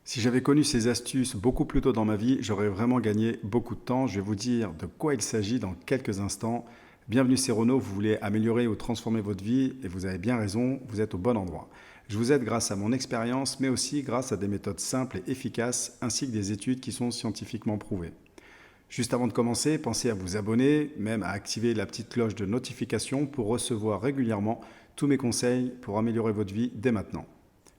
Si j'avais connu ces astuces beaucoup plus tôt dans ma vie, j'aurais vraiment gagné beaucoup de temps. Je vais vous dire de quoi il s'agit dans quelques instants. Bienvenue, c'est Renaud, vous voulez améliorer ou transformer votre vie et vous avez bien raison, vous êtes au bon endroit. Je vous aide grâce à mon expérience, mais aussi grâce à des méthodes simples et efficaces, ainsi que des études qui sont scientifiquement prouvées. Juste avant de commencer, pensez à vous abonner, même à activer la petite cloche de notification pour recevoir régulièrement tous mes conseils pour améliorer votre vie dès maintenant.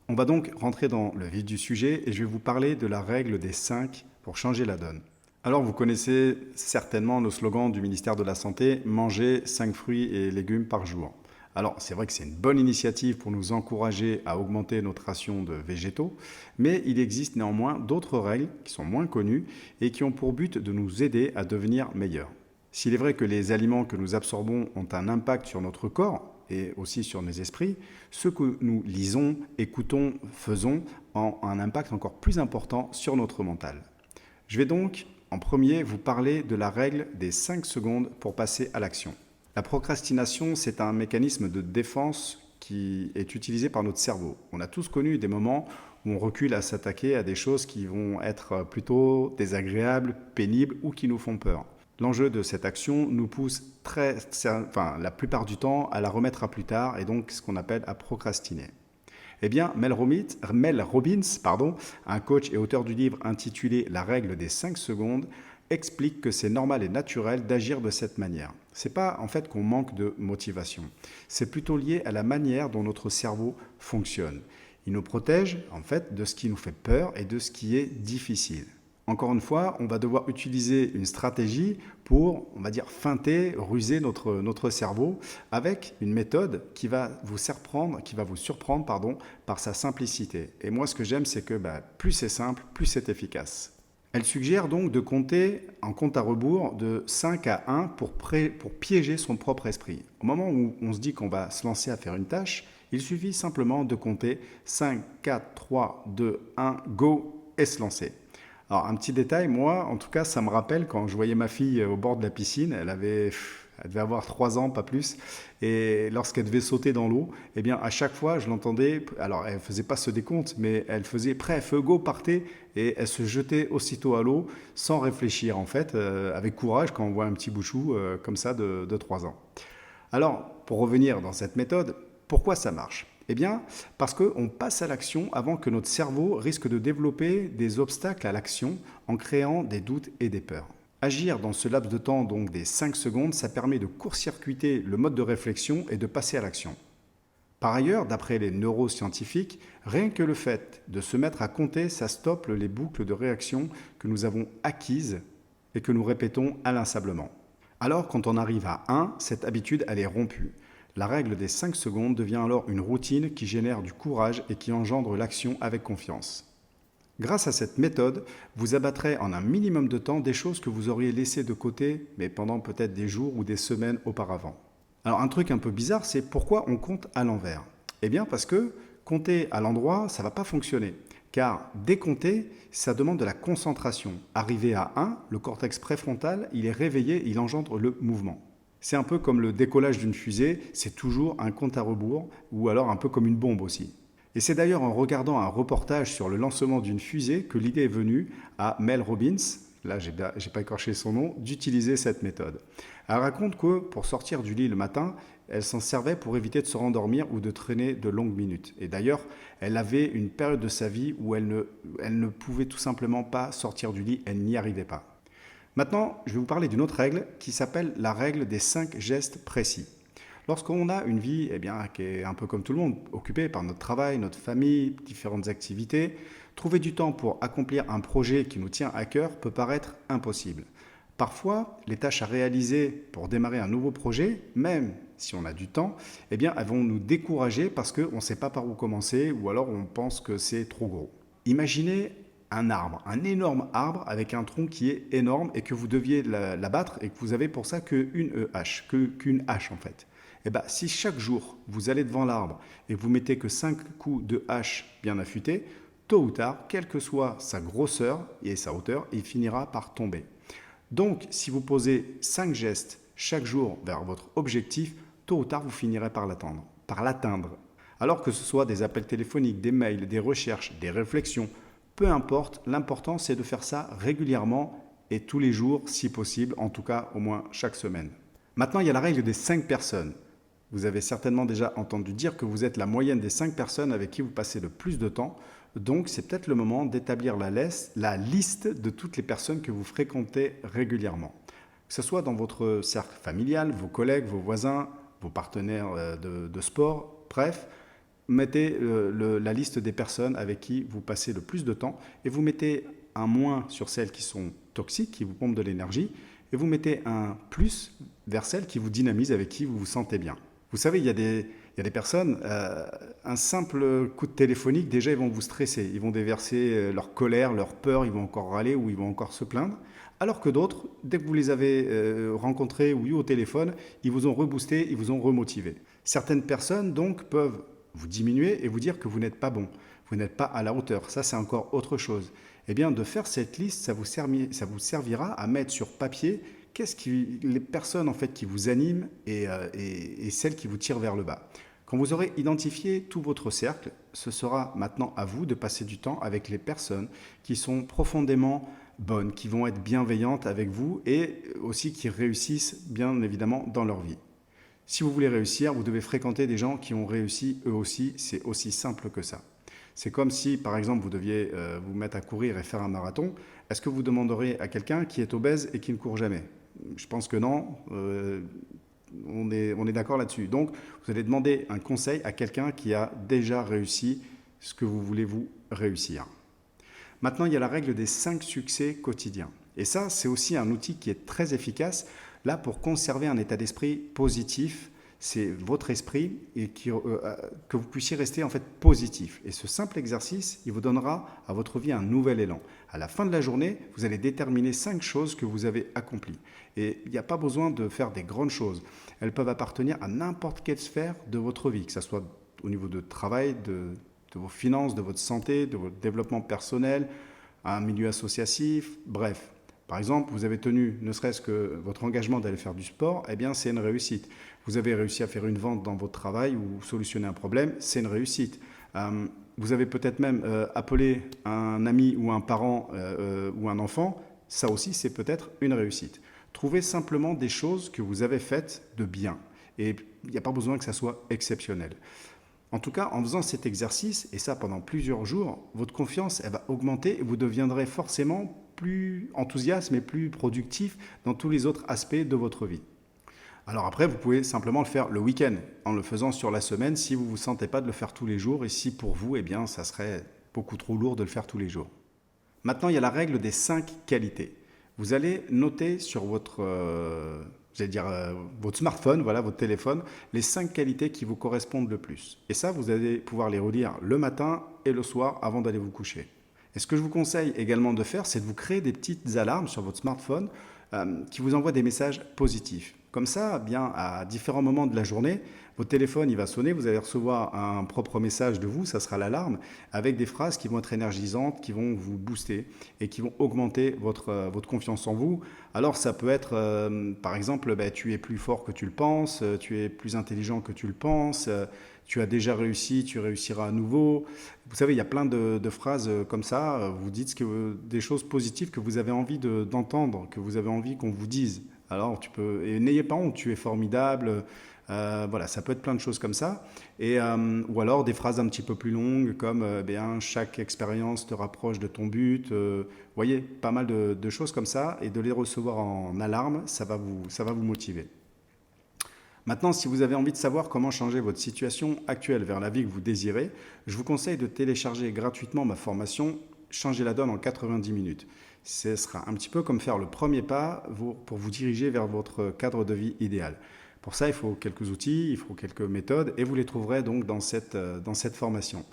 On va donc rentrer dans le vif du sujet et je vais vous parler de la règle des 5 pour changer la donne. Alors vous connaissez certainement le slogan du ministère de la Santé, manger 5 fruits et légumes par jour. Alors c'est vrai que c'est une bonne initiative pour nous encourager à augmenter notre ration de végétaux, mais il existe néanmoins d'autres règles qui sont moins connues et qui ont pour but de nous aider à devenir meilleurs. S'il est vrai que les aliments que nous absorbons ont un impact sur notre corps et aussi sur nos esprits, ce que nous lisons, écoutons, faisons ont un impact encore plus important sur notre mental. Je vais donc en premier vous parler de la règle des 5 secondes pour passer à l'action. La procrastination, c'est un mécanisme de défense qui est utilisé par notre cerveau. On a tous connu des moments où on recule à s'attaquer à des choses qui vont être plutôt désagréables, pénibles ou qui nous font peur. L'enjeu de cette action nous pousse la plupart du temps à la remettre à plus tard et donc ce qu'on appelle à procrastiner. Eh bien, Mel Robbins, un coach et auteur du livre intitulé La règle des 5 secondes, explique que c'est normal et naturel d'agir de cette manière. C'est pas en fait qu'on manque de motivation, c'est plutôt lié à la manière dont notre cerveau fonctionne. Il nous protège en fait de ce qui nous fait peur et de ce qui est difficile. Encore une fois, on va devoir utiliser une stratégie pour, on va dire, feinter, ruser notre cerveau avec une méthode qui va vous surprendre par sa simplicité. Et moi, ce que j'aime, c'est que plus c'est simple, plus c'est efficace. Elle suggère donc de compter en compte à rebours de 5 à 1 pour piéger son propre esprit. Au moment où on se dit qu'on va se lancer à faire une tâche, il suffit simplement de compter 5, 4, 3, 2, 1, go et se lancer. Alors, un petit détail, moi, en tout cas, ça me rappelle quand je voyais ma fille au bord de la piscine, elle devait avoir 3 ans, pas plus, et lorsqu'elle devait sauter dans l'eau, eh bien, à chaque fois, je l'entendais, alors elle ne faisait pas ce décompte, mais elle faisait prêt, feu, go, partez, et elle se jetait aussitôt à l'eau, sans réfléchir, en fait, avec courage, quand on voit un petit bouchou comme ça de 3 ans. Alors, pour revenir dans cette méthode, pourquoi ça marche ? Eh bien, parce qu'on passe à l'action avant que notre cerveau risque de développer des obstacles à l'action en créant des doutes et des peurs. Agir dans ce laps de temps, donc des 5 secondes, ça permet de court-circuiter le mode de réflexion et de passer à l'action. Par ailleurs, d'après les neuroscientifiques, rien que le fait de se mettre à compter, ça stoppe les boucles de réaction que nous avons acquises et que nous répétons inlassablement. Alors, quand on arrive à 1, cette habitude, elle est rompue. La règle des 5 secondes devient alors une routine qui génère du courage et qui engendre l'action avec confiance. Grâce à cette méthode, vous abattrez en un minimum de temps des choses que vous auriez laissées de côté, mais pendant peut-être des jours ou des semaines auparavant. Alors un truc un peu bizarre, c'est pourquoi on compte à l'envers. Eh bien parce que compter à l'endroit, ça ne va pas fonctionner. Car décompter, ça demande de la concentration. Arrivé à 1, le cortex préfrontal, il est réveillé, il engendre le mouvement. C'est un peu comme le décollage d'une fusée, c'est toujours un compte à rebours, ou alors un peu comme une bombe aussi. Et c'est d'ailleurs en regardant un reportage sur le lancement d'une fusée que l'idée est venue à Mel Robbins, là j'ai pas écorché son nom, d'utiliser cette méthode. Elle raconte que pour sortir du lit le matin, elle s'en servait pour éviter de se rendormir ou de traîner de longues minutes. Et d'ailleurs, elle avait une période de sa vie où elle ne pouvait tout simplement pas sortir du lit, elle n'y arrivait pas. Maintenant, je vais vous parler d'une autre règle qui s'appelle la règle des 5 gestes précis. Lorsqu'on a une vie qui est un peu comme tout le monde, occupée par notre travail, notre famille, différentes activités, trouver du temps pour accomplir un projet qui nous tient à cœur peut paraître impossible. Parfois, les tâches à réaliser pour démarrer un nouveau projet, même si on a du temps, elles vont nous décourager parce qu'on ne sait pas par où commencer ou alors on pense que c'est trop gros. Imaginez un arbre, un énorme arbre avec un tronc qui est énorme et que vous deviez l'abattre et que vous avez pour ça qu'une hache en fait. Si chaque jour vous allez devant l'arbre et vous mettez que 5 coups de hache bien affûtés, tôt ou tard, quelle que soit sa grosseur et sa hauteur, il finira par tomber. Donc, si vous posez 5 gestes chaque jour vers votre objectif, tôt ou tard, vous finirez par l'atteindre. Alors que ce soit des appels téléphoniques, des mails, des recherches, des réflexions, peu importe, l'important c'est de faire ça régulièrement et tous les jours si possible, en tout cas au moins chaque semaine. Maintenant, il y a la règle des 5 personnes. Vous avez certainement déjà entendu dire que vous êtes la moyenne des 5 personnes avec qui vous passez le plus de temps. Donc, c'est peut-être le moment d'établir la liste de toutes les personnes que vous fréquentez régulièrement. Que ce soit dans votre cercle familial, vos collègues, vos voisins, vos partenaires de sport, bref, mettez la liste des personnes avec qui vous passez le plus de temps et vous mettez un moins sur celles qui sont toxiques, qui vous pompent de l'énergie, et vous mettez un plus vers celles qui vous dynamisent, avec qui vous vous sentez bien. Vous savez, il y a des personnes, un simple coup de téléphonique, déjà, ils vont vous stresser. Ils vont déverser leur colère, leur peur, ils vont encore râler ou ils vont encore se plaindre. Alors que d'autres, dès que vous les avez rencontrés ou eu au téléphone, ils vous ont reboosté, ils vous ont remotivé. Certaines personnes, donc, peuvent vous diminuer et vous dire que vous n'êtes pas bon, vous n'êtes pas à la hauteur. Ça, c'est encore autre chose. Eh bien, de faire cette liste, ça vous servira à mettre sur papier les personnes en fait qui vous animent et celles qui vous tirent vers le bas. Quand vous aurez identifié tout votre cercle, ce sera maintenant à vous de passer du temps avec les personnes qui sont profondément bonnes, qui vont être bienveillantes avec vous et aussi qui réussissent bien évidemment dans leur vie. Si vous voulez réussir, vous devez fréquenter des gens qui ont réussi eux aussi, c'est aussi simple que ça. C'est comme si, par exemple, vous deviez vous mettre à courir et faire un marathon. Est-ce que vous demanderiez à quelqu'un qui est obèse et qui ne court jamais? Je pense que non. On est d'accord là-dessus. Donc, vous allez demander un conseil à quelqu'un qui a déjà réussi ce que vous voulez vous réussir. Maintenant, il y a la règle des 5 succès quotidiens. Et ça, c'est aussi un outil qui est très efficace là pour conserver un état d'esprit positif. C'est votre esprit et que vous puissiez rester en fait positif. Et ce simple exercice, il vous donnera à votre vie un nouvel élan. À la fin de la journée, vous allez déterminer 5 choses que vous avez accomplies. Et il n'y a pas besoin de faire des grandes choses. Elles peuvent appartenir à n'importe quelle sphère de votre vie, que ce soit au niveau de travail, de vos finances, de votre santé, de votre développement personnel, un milieu associatif, bref. Par exemple, vous avez tenu ne serait-ce que votre engagement d'aller faire du sport, eh bien c'est une réussite. Vous avez réussi à faire une vente dans votre travail ou solutionner un problème, c'est une réussite. Vous avez peut-être même appelé un ami ou un parent ou un enfant, ça aussi c'est peut-être une réussite. Trouvez simplement des choses que vous avez faites de bien. Et il n'y a pas besoin que ça soit exceptionnel. En tout cas, en faisant cet exercice, et ça pendant plusieurs jours, votre confiance elle va augmenter et vous deviendrez forcément plus enthousiaste et plus productif dans tous les autres aspects de votre vie. Alors après, vous pouvez simplement le faire le week-end, en le faisant sur la semaine si vous ne vous sentez pas de le faire tous les jours et si pour vous, eh bien, ça serait beaucoup trop lourd de le faire tous les jours. Maintenant, il y a la règle des 5 qualités. Vous allez noter sur votre smartphone, voilà, votre téléphone, les 5 qualités qui vous correspondent le plus. Et ça, vous allez pouvoir les relire le matin et le soir avant d'aller vous coucher. Et ce que je vous conseille également de faire, c'est de vous créer des petites alarmes sur votre smartphone qui vous envoient des messages positifs. Comme ça, bien, à différents moments de la journée, votre téléphone il va sonner, vous allez recevoir un propre message de vous, ça sera l'alarme, avec des phrases qui vont être énergisantes, qui vont vous booster et qui vont augmenter votre confiance en vous. Alors ça peut être, par exemple, tu es plus fort que tu le penses, tu es plus intelligent que tu le penses, tu as déjà réussi, tu réussiras à nouveau. Vous savez, il y a plein de phrases comme ça, vous dites des choses positives que vous avez envie d'entendre, que vous avez envie qu'on vous dise. Alors, et n'ayez pas honte, tu es formidable. Voilà, ça peut être plein de choses comme ça. Ou alors des phrases un petit peu plus longues comme chaque expérience te rapproche de ton but. Vous voyez, pas mal de choses comme ça. Et de les recevoir en alarme, ça va vous motiver. Maintenant, si vous avez envie de savoir comment changer votre situation actuelle vers la vie que vous désirez, je vous conseille de télécharger gratuitement ma formation « Changer la donne en 90 minutes ». Ce sera un petit peu comme faire le premier pas pour vous diriger vers votre cadre de vie idéal. Pour ça, il faut quelques outils, il faut quelques méthodes et vous les trouverez donc dans cette formation.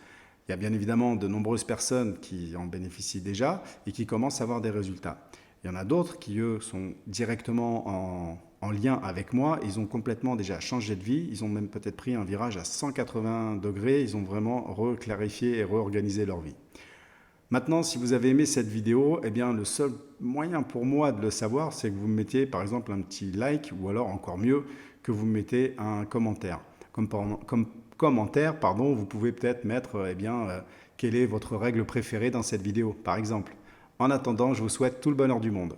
Il y a bien évidemment de nombreuses personnes qui en bénéficient déjà et qui commencent à avoir des résultats. Il y en a d'autres qui, eux, sont directement en lien avec moi. Ils ont complètement déjà changé de vie. Ils ont même peut-être pris un virage à 180 degrés. Ils ont vraiment reclarifié et réorganisé leur vie. Maintenant, si vous avez aimé cette vidéo, eh bien, le seul moyen pour moi de le savoir, c'est que vous me mettiez par exemple un petit like ou alors encore mieux, que vous mettez un commentaire. Comme commentaire, vous pouvez peut-être mettre quelle est votre règle préférée dans cette vidéo, par exemple. En attendant, je vous souhaite tout le bonheur du monde.